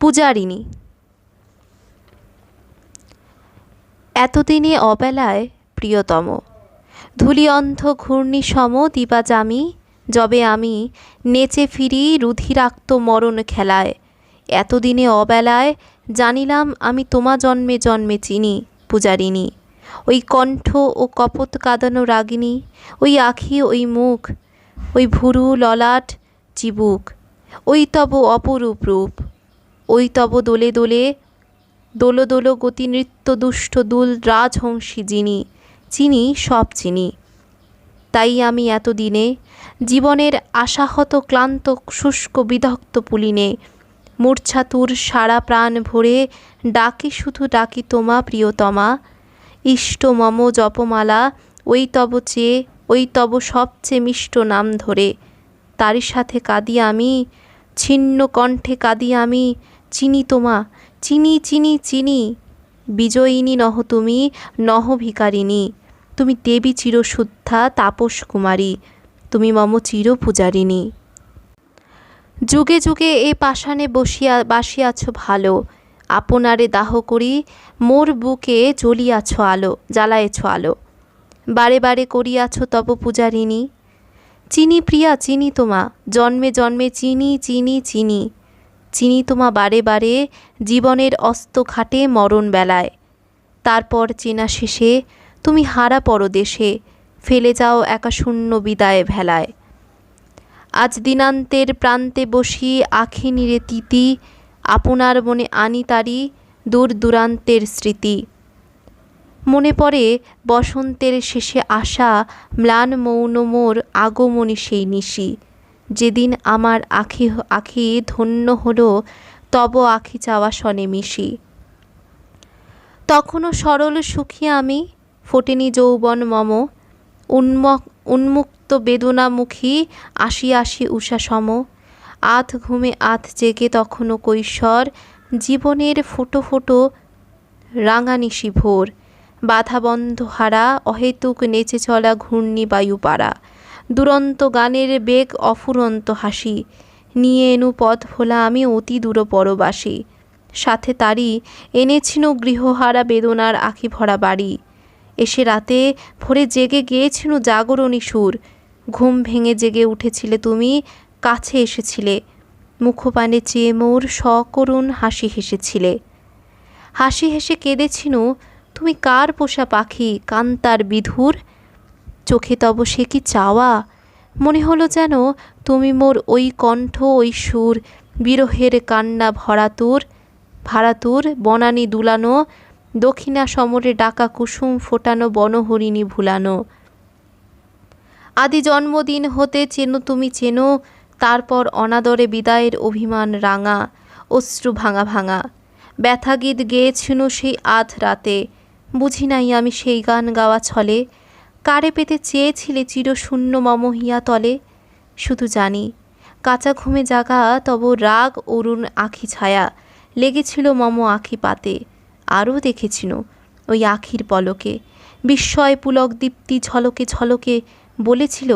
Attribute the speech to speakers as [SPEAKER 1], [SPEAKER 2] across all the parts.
[SPEAKER 1] পূজারিণী। এতদিনে অবেলায় প্রিয়তম, ধূলিঅন্ধ ঘূর্ণি সম দিবা জামি, যবে আমি নেচে ফিরি রুধিরাক্ত মরণ খেলায়। এতদিনে অবেলায় জানিলাম আমি তোমা জন্মে জন্মে চিনি পূজারিণী। ওই কণ্ঠ ও কপোত কাঁদানো রাগিনী, ওই আখি ওই মুখ, ওই ভুরু ললাট চিবুক, ওই তব অপরূপ রূপ, ওই তব দোলে দোলে দোলো দোলো গতি নৃত্য দুষ্ট দুল রাজহংসী যিনি, চিনি সব চিনি। তাই আমি এতদিনে জীবনের আশাহত ক্লান্ত শুষ্ক বিদগ্ধ পুলিনে মূর্ছাতুর সারা প্রাণ ভরে ডাকি শুধু ডাকি তোমা প্রিয়তমা। ইষ্ট মম জপমালা ওই তব চেয়ে, ওই তব সবচেয়ে মিষ্ট নাম ধরে। তারই সাথে কাঁদি আমি, ছিন্ন কণ্ঠে কাঁদি আমি, চিনি তোমা, চিনি চিনি চিনি। বিজয়িনী নহ তুমি, নহ ভিকারিণী, তুমি দেবী চিরশুদ্ধা তাপস কুমারী, তুমি মম চির পূজারিণী। যুগে যুগে এ পাষাণে বাসিয়াছ ভালো, আপনারে দাহ করি মোর বুকে জ্বলিয়াছ আলো, জ্বালায়েছ আলো। বারে বারে করিয়াছ তব পূজারিণী। চিনি প্রিয়া চিনি তোমা, জন্মে জন্মে চিনি চিনি চিনি। চিনি তোমা বারে বারে জীবনের অস্ত ঘাটে মরণ বেলায়। তারপর চেনা শেষে তুমি হারা পরদেশে, ফেলে যাও একা শূন্য বিদায় ভেলায়। আজ দিনান্তের প্রান্তে বসি আখি নিরে তিতি, আপনার মনে আনি তারি দূর দূরান্তের স্মৃতি। মনে পড়ে বসন্তের শেষে আসা ম্লান মৌন মোর আগমনী সেই নিশি, যেদিন আমার আখি আখি ধন্য হলো তব আখি চাওয়া সনে মিশি। তখনও সরল সুখী আমি, ফোটেনি যৌবন মম, উন্মুক্ত বেদনামুখী আসি আসি উষা সম। আধ ঘুমে আধ জেগে তখনও কৈশোর, জীবনের ফোটো ফোটো রাঙানিশি ভোর। বাধাবন্ধ হারা অহেতুক নেচে চলা ঘূর্ণি বায়ু পাড়া, দুরন্ত গানের বেগ অফুরন্ত হাসি, নিয়ে এনু পথ ভোলা আমি অতি দূর পরবাসী। সাথে তারই এনেছিল গৃহহারা বেদনার আখি ভরা বাড়ি। এসে রাতে ভোরে জেগে গিয়েছিল জাগরণী সুর, ঘুম ভেঙে জেগে উঠেছিলে তুমি, কাছে এসেছিলে, মুখপানে চেয়ে মোর সকরুণ হাসি হেসেছিলে। হাসি হেসে কেঁদেছিল তুমি কার পোষা পাখি কান্তার বিধুর, চোখে তব সে কি চাওয়া, মনে হলো যেন তুমি মোর ওই কণ্ঠ ওই সুর, বিরহের কান্না ভরাতুর ভারাতুর বনানী দুলানো, দক্ষিণা সমরে ডাকা কুসুম ফোটানো বনহরিণী ভুলানো। আদি জন্মদিন হতে চেনো তুমি চেনো, তারপর অনাদরে বিদায়ের অভিমান রাঙা, অশ্রু ভাঙা ভাঙা। ব্যথা গীত গেয়েছিল সেই আধ রাতে, বুঝি নাই আমি সেই গান গাওয়া ছলে, কারে পেতে চেয়েছিলে চিরশূন্য মম হিয়া তলে। শুধু জানি কাঁচা ঘুমে জাগা তব রাগ অরুণ আখি ছায়া, লেগেছিল মম আখি পাতে। আরও দেখেছিল ওই আখির পলকে বিস্ময় পুলক দীপ্তি ঝলকে ঝলকে, বলেছিল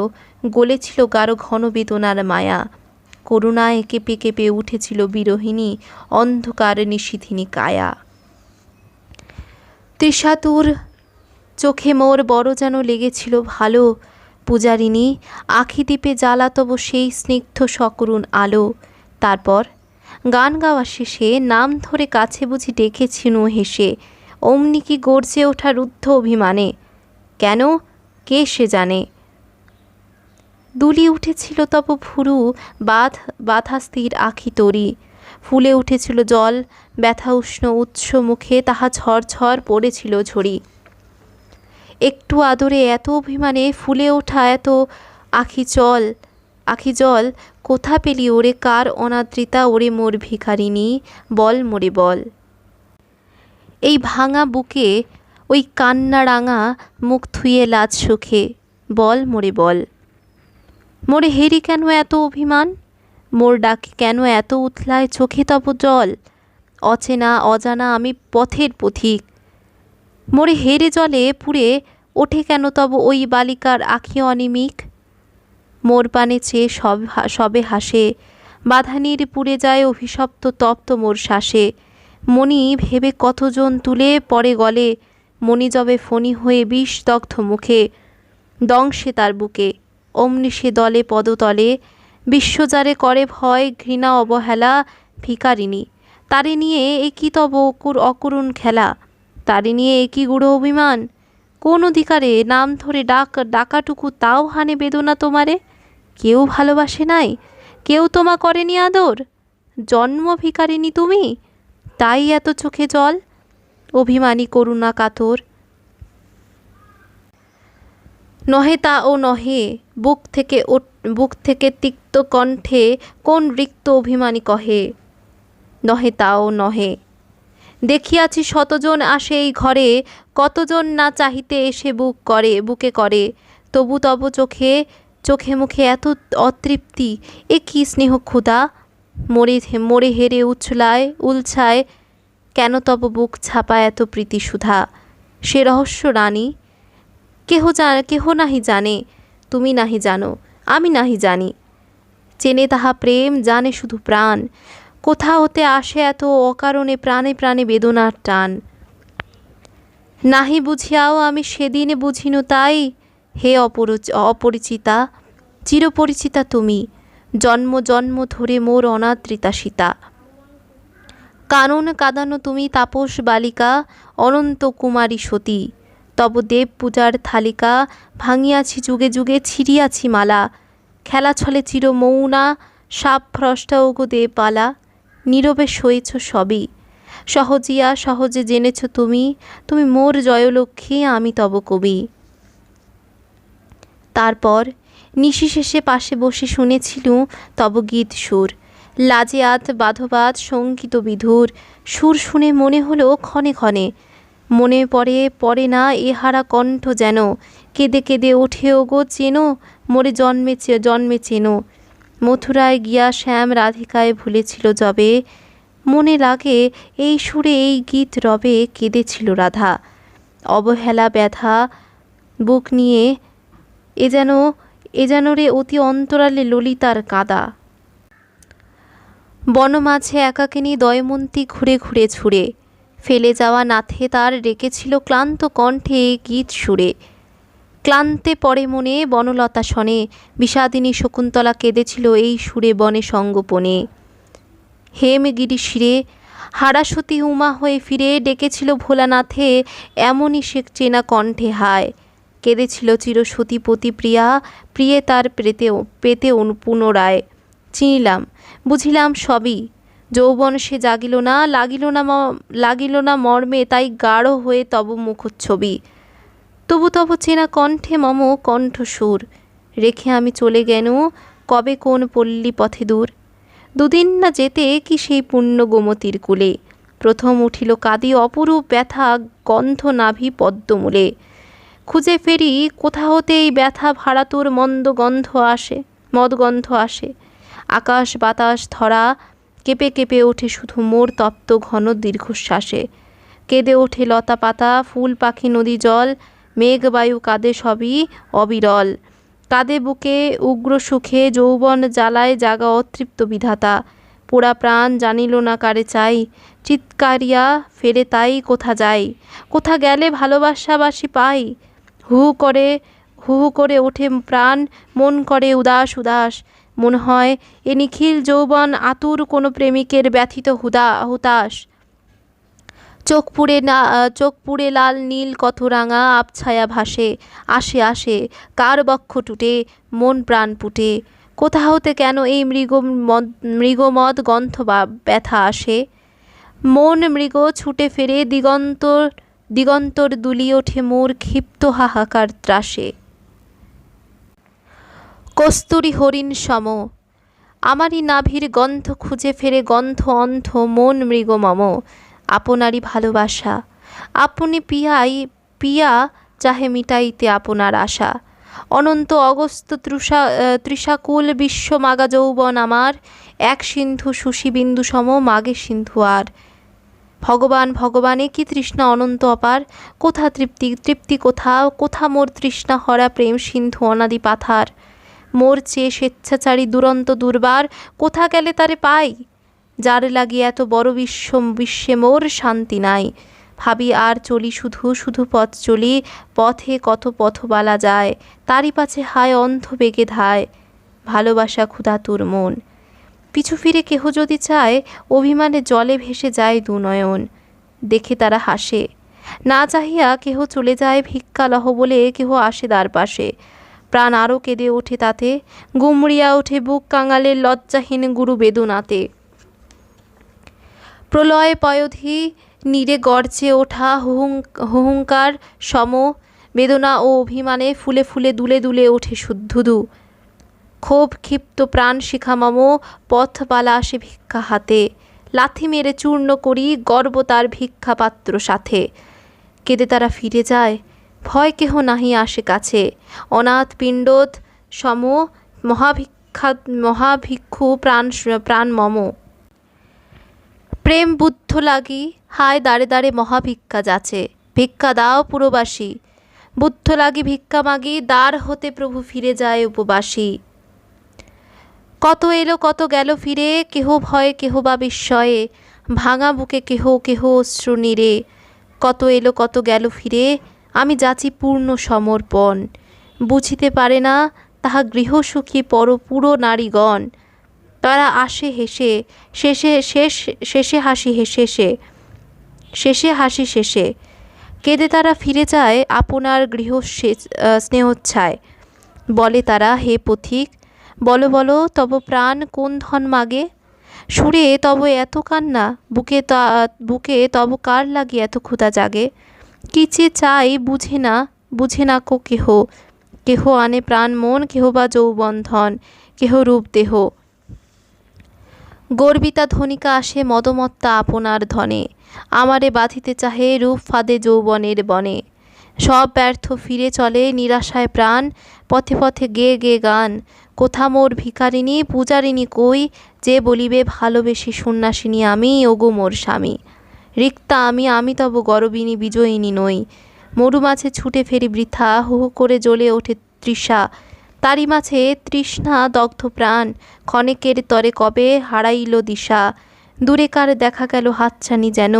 [SPEAKER 1] গলেছিল গাঢ় ঘন বেদনার মায়া। করুণায় কেঁপে কেঁপে উঠেছিল বিরোহিণী অন্ধকার নিশিথিনী কায়া। তৃষাতুর চোখে মোর বড় যেন লেগেছিল ভালো, পূজারিণী আখি দ্বীপে জ্বালা তব সেই স্নিগ্ধ সকরুণ আলো। তারপর গান গাওয়া শেষে নাম ধরে কাছে বুঝি ডেকেছিল হেসে, অমনি কি গর্জে ওঠা রুদ্ধ অভিমানে, কেন কে সে জানে। দুলি উঠেছিল তব ভুরু বাধা স্থির আখি তরি, ফুলে উঠেছিল জল ব্যথা উষ্ণ উৎস মুখে তাহা ঝরঝর পড়েছিল ঝরি। একটু আদরে এত অভিমানে ফুলে ওঠা এত আখি জল কোথা পেলি ওরে কার অনাদৃতা, ওরে মোর ভিখারিণী বল মোরে বল। এই ভাঙা বুকে ওই কান্না রাঙা মুখ থুয়ে লাজ সুখে, বল মোরে বল। মোরে হেরি কেন এত অভিমান, মোর ডাকে কেন এত উথলায় চোখে তব জল। অচেনা অজানা আমি পথের পথিক, মোরে হেরে জলে পুড়ে ওঠে কেন তব ওই বালিকার আখি অনিমিক। মোর পানে চেয়ে সবে হাসে বাধানির পুড়ে যায় অভিশপ্ত তপ্ত মোর শ্বাসে। মণি ভেবে কতজন তুলে পড়ে গলে, মণি যবে ফণি হয়ে বিষদগ্ধ মুখে, দংশে তার বুকে। অমনি সে দলে পদতলে, বিশ্বজারে করে ভয় ঘৃণা অবহেলা ভিকারিণী। তারে নিয়ে একই তব অকরুণ খেলা, তারে নিয়ে একই গূঢ় অভিমান। কোন অধিকারে নাম ধরে ডাকাটুকু তাও হানে বেদনা তোমারে? কেউ ভালোবাসে নাই, কেউ তোমা করেনি আদর, জন্ম ভিকারিণী তুমি, তাই এত চোখে জল। অভিমানী করুণা কাতর নহে তা ও নহে, বুক থেকে তিক্ত কণ্ঠে কোন রিক্ত অভিমানী কহে, নহে তা ও নহে। দেখিয়াছি শতজন আসে এই ঘরে, কতজন না চাহিতে এসে বুকে করে, তবু তব চোখে মুখে এত অতৃপ্তি, এ কি স্নেহ ক্ষুধা। মোরে হেরে উলছায় কেন তব বুক ছাপা এত প্রীতি সুধা। সে রহস্য রানী কেহ নাহি জানে, তুমি নাহি জানো, আমি নাহি জানি। চেনে তাহা প্রেম, জানে শুধু প্রাণ, কোথা হতে আসে এত অকারণে প্রাণে প্রাণে বেদনার টান। নাহি বুঝিয়াও আমি সেদিন বুঝিনু তাই, হে অপরিচিতা, চিরপরিচিতা তুমি, জন্ম জন্ম ধরে মোর অনাদৃতা সীতা। কানন কাঁদানো তুমি তাপস বালিকা, অনন্ত কুমারী সতী। তব দেব পূজার থালিকা, ভাঙিয়াছি যুগে যুগে ছিঁড়িয়াছি মালা। খেলা ছলে চির মৌনা, সাপ ফ্রষ্টা ওগো দেবপালা। নীরবে সয়েছ সবই, সহজে জেনেছ তুমি, তুমি মোর জয়লক্ষ্মী, আমি তব কবি। তারপর নিশি শেষে পাশে বসে শুনেছিলুম তব গীত সুর, লাজে আত বাধবাদ শঙ্কিত বিধুর। সুর শুনে মনে হলো ক্ষণে ক্ষণে, মনে পড়ে না এহারা কণ্ঠ যেন, কেঁদে কেঁদে ওঠে ওগো চেনো, মোরে জন্মে চেনো। মথুরায় গিয়া শ্যাম রাধিকায় ভুলেছিল যবে, মনে লাগে এই সুরে এই গীত রবে, কেঁদেছিল রাধা। অবহেলা ব্যথা বুক নিয়ে এ যেন রে অতি অন্তরালে ললিতার কাঁদা। বনমাঝে একাকিনী দয়মন্তী ঘুরে ঘুরে ছুঁড়ে, ফেলে যাওয়া নাথে তার রেখেছিল ক্লান্ত কণ্ঠে গীত সুরে। ক্লান্তে পড়ে মনে বনলতা শনে, বিষাদিনী শকুন্তলা কেঁদেছিল এই সুরে বনে সঙ্গোপনে। হেমগিরি শিরে হারাসতী উমা হয়ে ফিরে ডেকেছিল ভোলানাথে, এমনই সে চেনা কণ্ঠে হায়। কেঁদেছিল চিরসতীপতি প্রিয়া, প্রিয়ে তার পেতে পুনরায়। চিনিলাম বুঝিলাম সবই, যৌবন সে জাগিল না, লাগিল না মর্মে, তাই গাঢ় হয়ে তব মুখচ্ছবি। তবু তব চেনা কণ্ঠে মম কণ্ঠসুর, রেখে আমি চলে গেন কবে কোন পল্লী পথে দূর। দুদিন না যেতে কি সেই পুণ্য গোমতীর কূলে, প্রথম উঠিল কাঁদি অপরূপ ব্যথা গন্ধ নাভি পদ্মমূলে। খুঁজে ফেরি কোথা হতে এই ব্যথা ভাড়াতুর মদগন্ধ আসে। আকাশ বাতাস ধরা কেঁপে কেঁপে ওঠে শুধু মোর তপ্ত ঘন দীর্ঘশ্বাসে। কেঁদে ওঠে লতা পাতা ফুল পাখি নদী জল, মেঘ বায়ু কাঁদে সবই অবিরল। কাঁদে বুকে উগ্র সুখে যৌবন জ্বালায় জাগা অতৃপ্ত বিধাতা। পোড়া প্রাণ জানিল না কারে চাই, চিৎকারিয়া ফেরে তাই কোথা যাই। কোথা গেলে ভালোবাসাবাসি পাই, হু হু করে ওঠে প্রাণ, মন করে উদাস উদাস। মনে হয় এ নিখিল যৌবন আতুর কোনো প্রেমিকের ব্যথিত হুতাশ। চোখ পুড়ে লাল নীল কত রাঙা আবছায়া ভাসে, আসে কার বক্ষ টুটে মন প্রাণ পুটে। কোথা হতে কেন এই মৃগমদ গন্ধ বা ব্যথা আসে। মন মৃগ ছুটে ফেরে দিগন্তর দুলি ওঠে মোর ক্ষিপ্ত হাহাকার ত্রাসে। কস্তুরী হরিণ সম আমারই নাভির গন্ধ খুঁজে ফেরে গন্ধ অন্ধ মন মৃগ মম। আপনারই ভালোবাসা আপনি পিয়া চাহে মিটাইতে আপনার আশা। অনন্ত অগস্ত তৃষাকুল বিশ্ব মাগা যৌবন আমার, এক সিন্ধু সুষি বিন্দু সম মাগে সিন্ধু আর। ভগবানে কি তৃষ্ণা অনন্ত অপার, কোথা তৃপ্তি কোথা মোর তৃষ্ণা হরা প্রেম সিন্ধু অনাদি পাথার। মোর চেয়ে স্বেচ্ছাচারী দুরন্ত দুর্বার কোথা গেলে তারে পাই? যার লাগি এত বড় বিশ্বে মোর শান্তি নাই। ভাবি আর চলি শুধু শুধু পথ চলি, পথে কত পথবালা যায়, তারই পাছে হায় অন্ধ বেগে ধায় ভালোবাসা ক্ষুধাতুর মন। পিছু ফিরে কেহ যদি চায়, অভিমানে জলে ভেসে যায় দুনয়ন। দেখে তারা হাসে, না চাহিয়া কেহ চলে যায় ভিক্ষা লহ বলে কেহ আসে দ্বার পাশে। প্রাণ আরও কেঁদে ওঠে তাতে, গুমড়িয়া ওঠে বুক কাঙালের লজ্জাহীন গুরু বেদনাতে। প্রলয় পয়োধি নীরে গর্জে ওঠা হুহুঙ্কার সম, বেদনা ও অভিমানে ফুলে ফুলে দুলে দুলে ওঠে শুদ্ধুদু। ক্ষোভ ক্ষিপ্ত প্রাণ শিখা মম, পথবালা আসে ভিক্ষা হাতে, লাথি মেরে চূর্ণ করি গর্ব তার ভিক্ষা পাত্র সাথে। কেঁদে তারা ফিরে যায়, ভয় কেহ নাহি আসে কাছে, অনাথ পিণ্ডোত সম মহাভিক্ষু প্রাণ মম। প্রেম বুদ্ধ লাগি হায় দাঁড়ে দাঁড়ে মহাভিক্ষা যাচে, ভিক্ষা দাও পুরবাসী। বুদ্ধ লাগি ভিক্ষা মাগি, দ্বার হতে প্রভু ফিরে যায় উপবাসী। কত এলো কত গেল ফিরে, কেহ ভয়ে কেহ বা বিস্ময়ে, ভাঙা বুকে কেহ কেহ অশ্রু নীরে। কত এলো কত গেল ফিরে, আমি যাচি পূর্ণ সমর্পণ। বুঝিতে পারে না তাহা গৃহসুখী পুরো নারীগণ। তারা আসে হেসে, শেষে হাসি শেষে কেঁদে তারা ফিরে যায় আপনার গৃহ স্নেহচ্ছায়। বলে তারা, হে পথিক, বলো বলো তব প্রাণ কোন ধন মাগে? সুরে তব এত কান্না, বুকে তব কার লাগি এত ক্ষুধা জাগে? কি যে চাই বুঝে না কো কেহ, কেহ আনে প্রাণ মন, কেহ বা যৌবন ধন, কেহ রূপ দেহ। গর্বিতা ধনিকা আসে মদমত্তা আপনার ধনে, আমারে বাঁধিতে চাহে রূপ ফাঁদে যৌবনের বনে। সব ব্যর্থ ফিরে চলে নিরাশায় প্রাণ, পথে পথে গেয়ে গেয়ে গান। কোথা মোর ভিখারিণী পূজারিণী কই, যে বলিবে ভালোবেসে সন্ন্যাসিনী আমি, ওগো মোর স্বামী। রিক্তা আমি তব গরবিনী বিজয়িনী নই, মরু মাঝে ছুটে ফেরি বৃথা, হু হু করে জ্বলে ওঠে তৃষা। তারি মাঝে তৃষ্ণা দগ্ধ প্রাণ, ক্ষণেকের তরে কবে হারাইল দিশা। দূরে কার দেখা গেল হাতছানি যেন,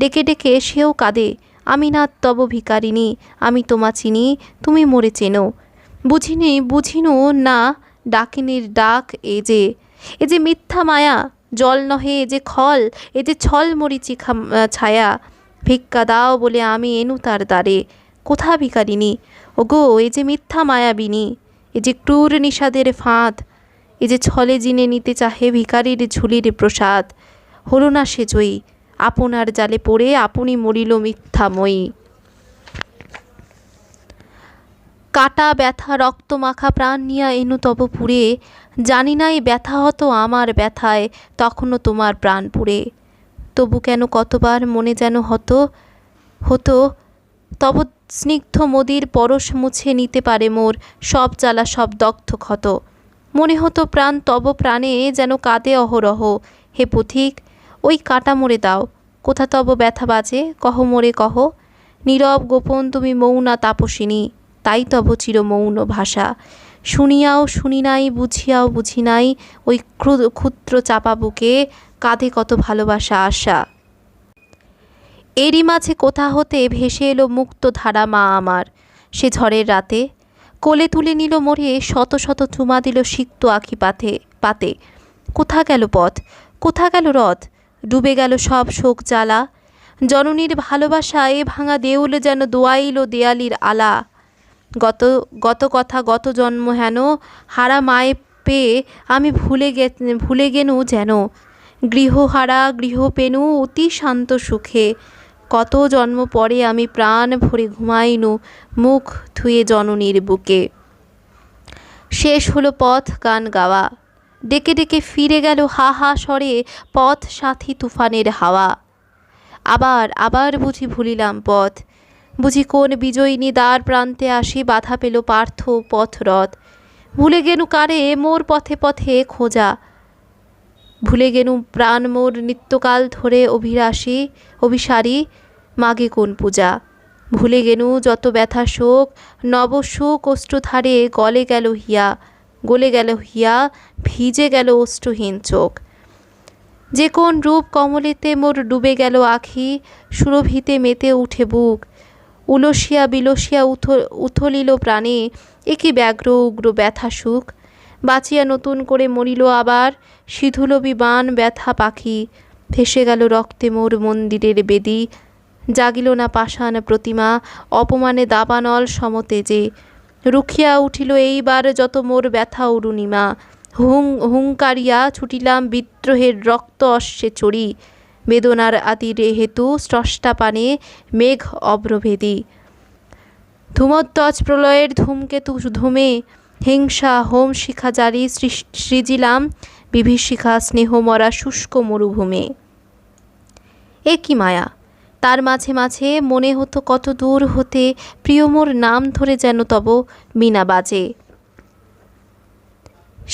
[SPEAKER 1] ডেকে ডেকে সেও কাঁদে, আমি না তব ভিকারিণী, আমি তোমা চিনি, তুমি মোরে চেনো। বুঝিনু না ডাকিনীর ডাক, এ যে মিথ্যা মায়া, জল নহে এ যে খল, এ যে ছল মরিচিকা ছায়া। ভিক্ষা দাও বলে আমি এনু তার দ্বারে, কোথা ভিকারিণী? ওগো এ যে মিথ্যা মায়াবিনী, এ যে ক্রূর নিষাদের ফাঁদ, এ যে ছলে জিনে নিতে চাহে ভিকারির ঝুলির প্রসাদ। হলো না সে জয়ী, আপনার জালে পড়ে আপনি মরিল মিথ্যাময়ী। কাটা ব্যথা রক্ত মাখা প্রাণ নিয়া এনু তব পুরে, জানি নাই ব্যথা হতো আমার ব্যথায়, তখনও তোমার প্রাণ পুরে। তবু কেন কতবার মনে যেন হতো তব স্নিগ্ধ মদির পরশ মুছে নিতে পারে মোর সব জ্বালা সব দগ্ধ ক্ষত। মনে হতো প্রাণ তব প্রাণে যেন কাঁদে অহরহ। হে পথিক, ওই কাটা মোরে দাও, কোথা তব ব্যথা বাজে, কহ মোরে কহ। নীরব গোপন তুমি মৌনা তাপসিনী, তাই তব চির মৌন ভাষা। শুনিয়াও শুনি নাই, বুঝিয়াও বুঝি নাই, ওই ক্ষুদ্র চাপা বুকে কাঁধে কত ভালোবাসা আশা। এরই মাঝে কোথা হতে ভেসে এলো মুক্ত ধারা মা আমার, সে ঝড়ের রাতে কোলে তুলে নিল মোরে, শত শত চুমা দিল সিক্ত আখি পাতে। কোথা গেল পথ, কোথা গেল রথ, ডুবে গেল সব শোক জ্বালা। জননীর ভালোবাসা এ ভাঙা দেউল যেন দোয়াইল দেয়ালির আলা। গত কথা গত জন্ম হেন, হারা মায়ে পেয়ে আমি ভুলে গেনু যেন। গৃহহারা গৃহপেনু অতি শান্ত সুখে, কত জন্ম পরে আমি প্রাণ ভরে ঘুমাইনু মুখ ধুয়ে জননীর বুকে। শেষ হলো পথ গান গাওয়া, ডেকে ডেকে ফিরে গেল হা হা স্বরে পথ সাথী তুফানের হাওয়া। আবার বুঝি ভুলিলাম পথ, বুঝি কোন বিজয়িনী দ্বার প্রান্তে আসি বাধা পেল পার্থ পথরথ। ভুলে গেনু কারে মোর পথে পথে খোঁজা, ভুলে গেনু প্রাণ মোর নিত্যকাল ধরে অভিসারী মাগে কোন পূজা। ভুলে গেনু যত ব্যথা শোক, নবসুখ অশ্রুধারে গলে গেল হিয়া। গলে গেল হিয়া, ভিজে গেল অশ্রুহীন চোখ। যে কোন রূপ কমলেতে মোর ডুবে গেল আখি, সুরভিতে মেতে উঠে বুক, উলসিয়া বিলসিয়া উথলিল প্রাণে, একই ব্যগ্র উগ্র ব্যথা সুখ। বাঁচিয়া নতুন করে মরিল আবার, সিধুলবি বান ব্যথা পাখি, ভেসে গেল রক্তে মোর মন্দিরের বেদি, জাগিল না পাষাণ প্রতিমা, অপমানে দাবানল সমতেজে। রুখিয়া উঠিল এইবার যত মোর ব্যথা অরুণিমা, হুঙ্কারিয়া ছুটিলাম বিদ্রোহের রক্ত অশ্বে চড়ি, বেদনার আদির হেতু স্রষ্টা পানে মেঘ অব্রভেদী। ধূমোত্তজ প্রলয়ের ধূমকেতু ধূমে, হিংসা হোম শিখা জারি সৃজিলাম, বিভীষিকা স্নেহমরা শুষ্ক মরুভূমে। এ কি মায়া! তার মাঝে মাঝে মনে হতো কত দূর হতে প্রিয় মোর নাম ধরে যেন তব বীণা বাজে।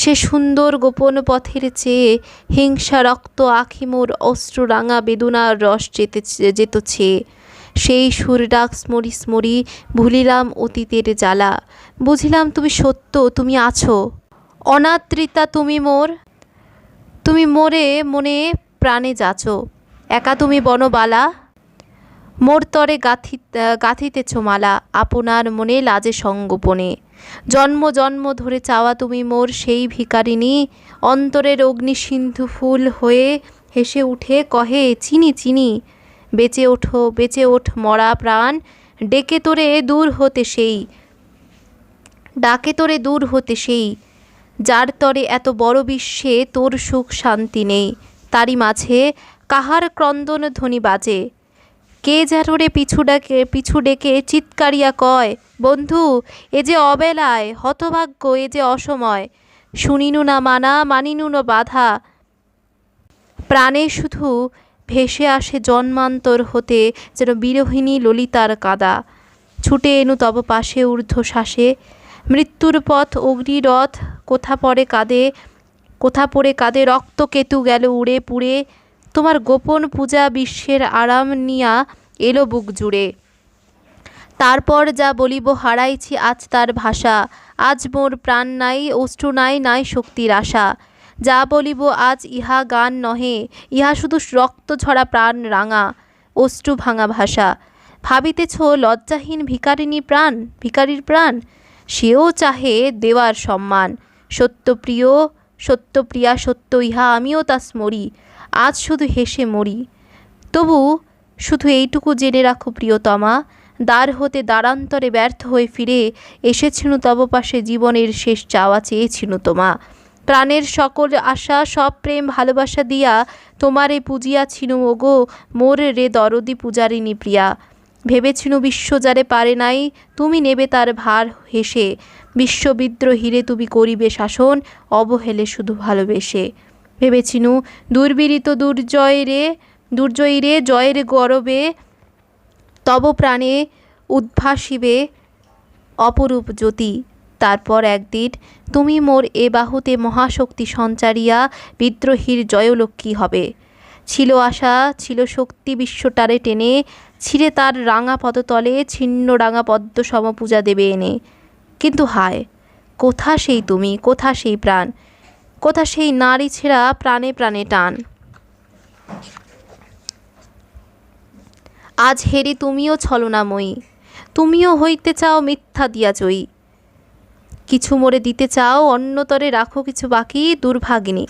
[SPEAKER 1] সে সুন্দর গোপন পথের চেয়ে হিংসা রক্ত আখি মোর অশ্রু রাঙা বেদনার রস যেত ছেয়ে। সেই সুর ডাক স্মরি স্মরি ভুলিলাম অতীতের জ্বালা, বুঝিলাম তুমি সত্য, তুমি আছো অনাদৃতা, তুমি মোরে মনে প্রাণে যাচো। একা তুমি বনবালা, মোর তরে গাথিতেছ মালা, আপনার মনে লাজে সঙ্গোপনে। জন্ম জন্ম ধরে চাওয়া তুমি মোর সেই ভিকারিণী, অন্তরের অগ্নি সিন্ধু ফুল হয়ে হেসে উঠে কহে চিনি চিনি। বেঁচে ওঠ মরা প্রাণ, ডাকে তোরে দূর হতে সেই, যার তরে এত বড় বিশ্বে তোর সুখ শান্তি নেই। তারই মাঝে কাহার ক্রন্দন ধ্বনি বাজে, কে যেন রে পিছু ডেকে চিৎকারিয়া কয়, বন্ধু এ যে অবেলায়, হতভাগ্য এ যে অসময়, শুনিনু না মানা মানিনু না বাধা, প্রাণে শুধু ভেসে আসে জন্মান্তর হতে যেন বিরহিণী ললিতার কাদা। ছুটে এনু তব পাশে ঊর্ধ্বশ্বাসে, মৃত্যুর পথ অগ্নিরথ কোথা পড়ে কাঁদে রক্তকেতু গেল উড়ে পুড়ে, তোমার গোপন পূজা বিশ্বের আরাম নিয়া এলো বুক জুড়ে। তারপর যা বলিব হারাইছি আজ তার ভাষা, আজ মোর প্রাণ নাই, অশ্রু নাই, নাই শক্তির আশা। যা বলিব আজ ইহা গান নহে, ইহা শুধু রক্ত ঝরা প্রাণ রাঙা অশ্রু ভাঙা ভাষা। ভাবিতেছ লজ্জাহীন ভিকারির প্রাণ, সেও চাহে দেওয়ার সম্মান। সত্যপ্রিয়া সত্য ইহা আমিও তা স্মরি, আজ শুধু হেসে মরি। তবু শুধু এইটুকু জেনে রাখো প্রিয়তমা, দ্বার হতে দ্বারান্তরে ব্যর্থ হয়ে ফিরে এসেছিনু তব পাশে, জীবনের শেষ চাওয়া চেয়েছিনু তোমা। প্রাণের সকল আশা সব প্রেম ভালোবাসা দিয়া তোমারে পূজিয়াছিনু ওগো মোর রে দরদি পূজারিণী প্রিয়া। ভেবেছিনু বিশ্ব যারে পারে নাই, তুমি নেবে তার ভার হেসে, বিশ্ববিদ্রোহীরে তুমি করিবে শাসন, অবহেলে শুধু ভালোবেসে। ভেবেছিনু দুর্বিনীত দুর্জয়ীরে জয়ের গৌরবে, তব প্রাণে উদ্ভাসিবে অপরূপ জ্যোতি। তারপর একদিন তুমি মোর এ বাহুতে মহাশক্তি সঞ্চারিয়া বিদ্রোহীর জয়লক্ষ্মী হবে। ছিল আশা, ছিল শক্তি বিশ্বটারে টেনে, ছিঁড়ে তার রাঙা পদতলে ছিন্ন রাঙা পদ্ম সম পূজা দেবে এনে। কিন্তু হায়, কোথা সেই তুমি, কোথা সেই প্রাণ, কোথা সেই নারী ছেঁড়া প্রাণে প্রাণে টান। আজ হেরি তুমিও ছলনাময়ী, তুমিও হইতে চাও মিথ্যা দিয়া জয়ী। কিছু মোরে দিতে চাও, অন্যতরে রাখো কিছু বাকি। দুর্ভাগিনী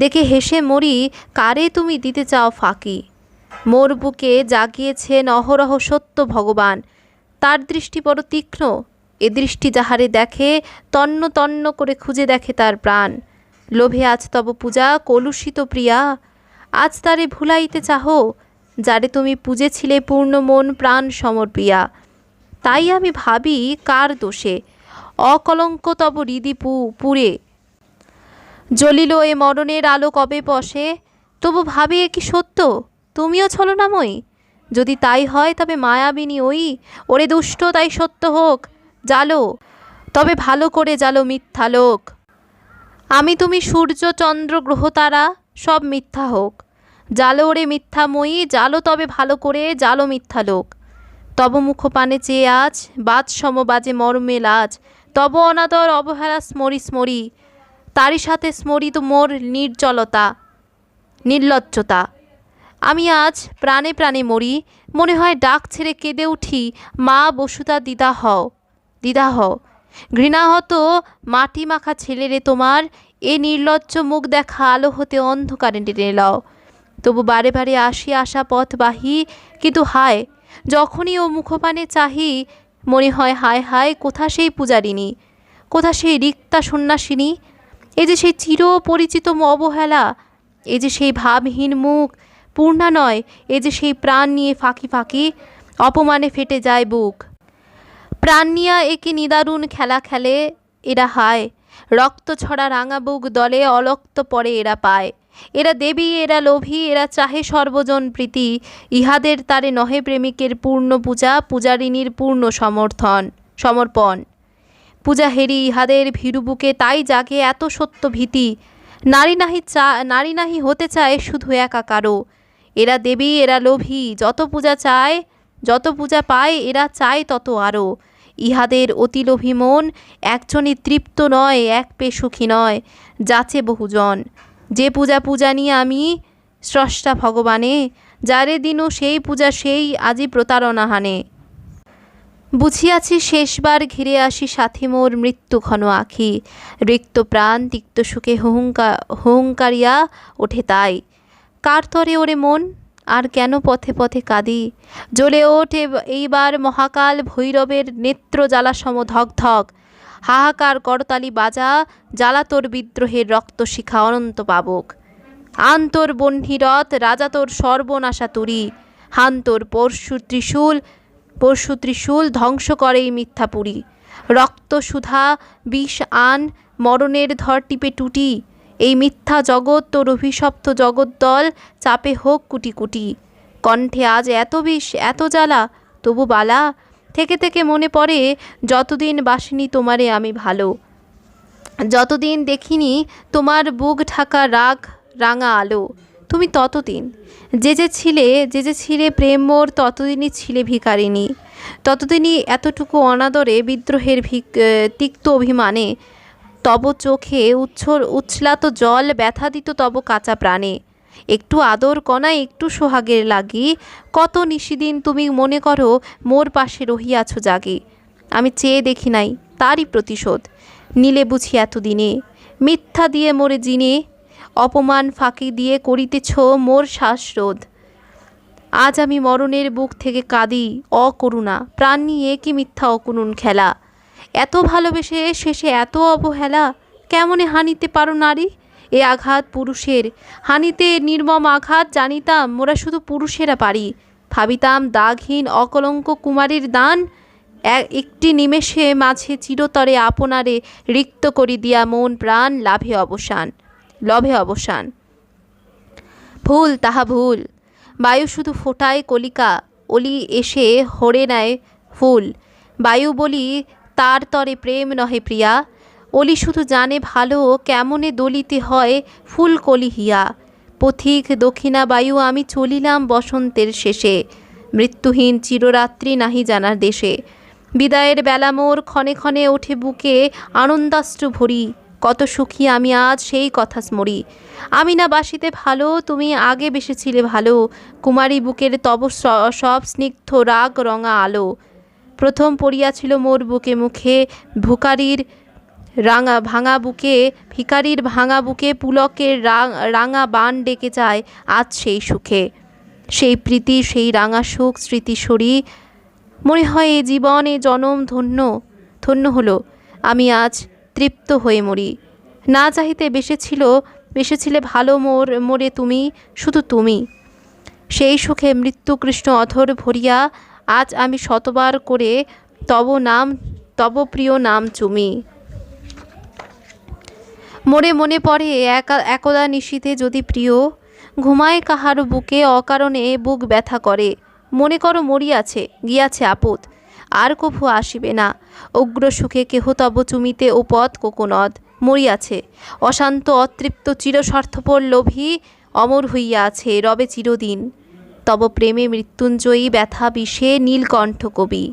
[SPEAKER 1] দেখে হেসে মরি, কারে তুমি দিতে চাও ফাঁকি। মোর বুকে জাগিয়েছেন অহরহ সত্য ভগবান, তার দৃষ্টি বড় তীক্ষ্ণ। এ দৃষ্টি যাহারে দেখে তন্ন তন্ন করে খুঁজে দেখে তার প্রাণ। লোভে আজ তব পূজা কলুষিত প্রিয়া, আজ তারে ভুলাইতে চাহো, যারে তুমি পূজেছিলে পূর্ণ মন প্রাণ সমর্পিয়া। তাই আমি ভাবি কার দোষে অকলঙ্ক তব হৃদি পুরে, জ্বলিল এ মরণের আলো কবে বসে। তবু ভাবি এ কি সত্য, তুমিও ছলনাময়ী? যদি তাই হয় তবে মায়াবিনী ওরে দুষ্ট, তাই সত্য হোক। জালো তবে ভালো করে জালো মিথ্যা লোক। আমি তুমি সূর্য চন্দ্র গ্রহ তারা সব মিথ্যা হোক। জালো ওরে মিথ্যাময়ী, জালো তবে ভালো করে, জালো মিথ্যা লোক। তব মুখপানে চেয়ে আজ বাজ সম বাজে মর্মে লাজ, তব অনাদর অবহেলা স্মরি স্মরি। তারই সাথে স্মরিত মোর নির্লজ্জতা। আমি আজ প্রাণে প্রাণে মরি, মনে হয় ডাক ছেড়ে কেঁদে উঠি, মা বসুতা দিদা হও। ঘৃণাহত মাটি মাখা ছেলেরে তোমার এ নির্লজ্জ মুখ দেখা আলো হতে অন্ধকারে টেনে লও। তবু বারে বারে আসি আসা পথবাহী, কিন্তু হায়, যখনই ও মুখপানে চাহি, মনে হয় হায় হায়, কোথা সেই পূজারিনী, কোথা সেই রিক্তা সন্ন্যাসিনী, এ যে সেই চির পরিচিত অবহেলা, এ যে সেই ভাবহীন মুখ, পূর্ণা নয়, এ যে সেই প্রাণ নিয়ে ফাঁকি ফাঁকি, অপমানে ফেটে যায় বুক। প্রাণ নিয়া একে নিদারুণ খেলা খেলে এরা, হায়, রক্ত ছড়া রাঙা বুক দলে অলক্ত পরে এরা পায়। এরা দেবী, এরা লোভী, এরা চাহে সর্বজন প্রীতি, ইহাদের তারে নহে প্রেমিকের পূর্ণ পূজা, পূজারিনীর পূর্ণ সমর্পণ। পূজা হেরি ইহাদের ভীরু বুকে, তাই জাগে এত সত্য ভীতি। নারী নাহি হতে চায় শুধু একা কারো। এরা দেবী, এরা লোভী, যত পূজা পায় এরা চায় তত আরও। ইহাদের অতি লোভী মন, একজনই তৃপ্ত নয়, এক পে সুখী নয়, যাচে বহুজন। যে পূজা নিয়ে আমি স্রষ্টা ভগবানে, যারে দিনও সেই পূজা সেই আজি প্রতারণা হানে। বুঝিয়াছি শেষবার ঘিরে আসি সাথী মোর মৃত্যু ঘন আখি, রিক্ত প্রাণ তিক্ত সুখে হুঙ্কারিয়া ওঠে তাই। কার তরে ওরে মন, আর কেন পথে পথে কাঁদি, জ্বলে ওঠে এইবার মহাকাল ভৈরবের নেত্র জ্বালা সম ধক। হাহাকার করতালি বাজা, জ্বালা তোর বিদ্রোহের রক্ত শিখা অনন্ত পাবক। আন তোর বহ্নিরথ, রাজা তোর সর্বনাশা তুরি, হান তোর পরশু ত্রিশূল, ধ্বংস করে এই মিথ্যাপুরী। রক্ত সুধা বিষ আন, মরণের ধর টিপে টুটি, এই মিথ্যা জগৎ তোর অভিশপ্ত জগদ্দল, চাপে হোক কুটি কুটি। কণ্ঠে আজ এত বিষ এত জ্বালা, তবু বালা, থেকে থেকে মনে পড়ে যতদিন বাসিনি তোমারে আমি ভালো, যতদিন দেখিনি তোমার বুক ঢাকা রাঙা আলো। তুমি ততদিন যে ছিলে প্রেম মোর, ততদিনই ছিলে ভিখারিনী, ততদিনই এতটুকু অনাদরে বিদ্রোহের তিক্ত অভিমানে তব চোখে উচ্ছ্লাত জল ব্যথা দিত তব কাঁচা প্রাণে। একটু আদর কণা, একটু সোহাগের লাগি, কত নিশিদিন তুমি মনে করো মোর পাশে রহিয়াছ জাগে। আমি চেয়ে দেখি নাই তারই প্রতিশোধ, নিলে বুঝি এতদিনে মিথ্যা দিয়ে মোরে জিনে, অপমান ফাঁকি দিয়ে করিতেছ মোর শ্বাসরোধ। আজ আমি মরণের বুক থেকে কাঁদি অকরুণা, প্রাণ নিয়ে কি মিথ্যা অকুনুন খেলা। এত ভালোবেসে শেষে এত অবহেলা, কেমনে হানিতে পারো নারী এ আঘাত পুরুষের, হানিতে নির্মম আঘাত জানিতাম মোরা শুধু পুরুষেরা পারি। ভাবিতাম দাগহীন অকলঙ্ক কুমারীর দান, একটি নিমেষে মাঝে চিরতরে আপনারে রিক্ত করি দিয়া মন প্রাণ লভে অবসান। ভুল তাহা ভুল, বায়ু শুধু ফোটায় কলিকা, অলি এসে হরে নেয় ফুল। বায়ু বলি তার তরে প্রেম নহে প্রিয়া, অলি শুধু জানে ভালো কেমনে দলিতে হয় ফুল কলি হিয়া। পথিক দক্ষিণা বায়ু আমি চলিলাম বসন্তের শেষে, মৃত্যুহীন চিররাত্রি নাহি জানার দেশে। বিদায়ের বেলা মোর ক্ষণে ক্ষণে ওঠে বুকে আনন্দাশ্রু ভরি, কত সুখী আমি আজ সেই কথা স্মরি। আমি না বাসিতে ভালো, তুমি আগে বেসেছিলে ভালো, কুমারী বুকের তব সব স্নিগ্ধ রাগ রঙা আলো। প্রথম পড়িয়াছিল মোর বুকে মুখে ভিখারির ভাঙা বুকে পুলকের রাঙা বান ডেকে যায় আজ সেই সুখে। সেই প্রীতি, সেই রাঙা সুখ স্মৃতি সরি, মনে হয় এ জীবন এ জনম ধন্য হলো। আমি আজ তৃপ্ত হয়ে মরি, না চাহিতে বেসেছিলে ভালো মোরে তুমি, শুধু তুমি। সেই সুখে মৃত্যু কৃষ্ণ অধর ভরিয়া, আজ আমি শতবার করে তব প্রিয় নাম চুমি। মোরে মনে পড়ে একদা নিশীথে যদি প্রিয়, ঘুমায় কাহারো বুকে অকারণে বুক ব্যথা করে। মনে করো মরিয়াছে গিয়াছে আপদ, আর কভু আসিবে না। উগ্র সুখে কেহ তব চুমিতে ও পথ কোকোনদ, মরিয়াছে অশান্ত অতৃপ্ত চিরস্বার্থপর লোভী, অমর হইয়া আছে রবে চিরদিন। তব প্রেমে মৃত্যুঞ্জয়ী ব্যথা বিষে নীলকণ্ঠ কবি।